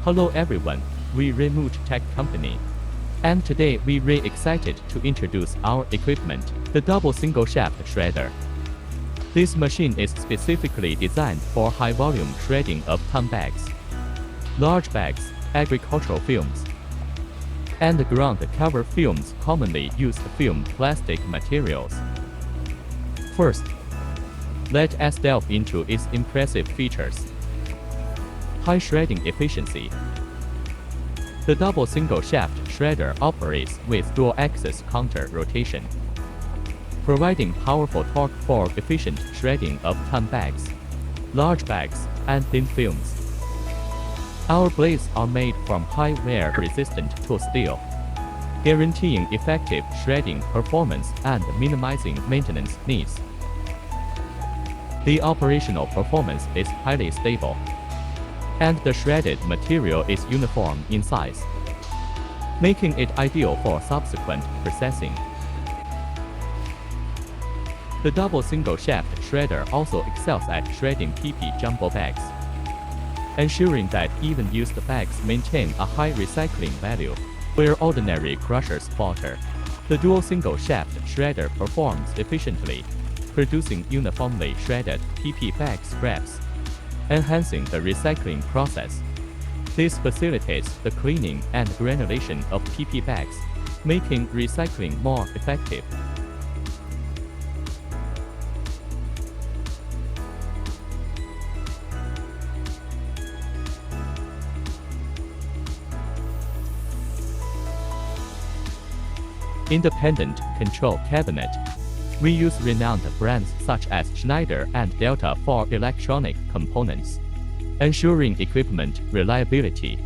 Hello everyone, we're MOOGE Tech company. And today we're excited to introduce our equipment, the double single shaft shredder. This machine is specifically designed for high-volume shredding of ton bags, large bags, agricultural films, and ground cover films commonly used film plastic materials. First, let us delve into its impressive features. High shredding efficiency. The double single shaft shredder operates with dual-axis counter rotation, providing powerful torque for efficient shredding of ton bags, large bags, and thin films. Our blades are made from high wear-resistant tool steel, guaranteeing effective shredding performance and minimizing maintenance needs. The operational performance is highly stable, and the shredded material is uniform in size, making it ideal for subsequent processing. The double single shaft shredder also excels at shredding PP jumbo bags, ensuring that even used bags maintain a high recycling value where ordinary crushers falter. The dual single shaft shredder performs efficiently, producing uniformly shredded PP bag scraps, enhancing the recycling process. This facilitates the cleaning and granulation of PP bags, making recycling more effective. Independent control cabinet. We use renowned brands such as Schneider and Delta for electronic components, ensuring equipment reliability.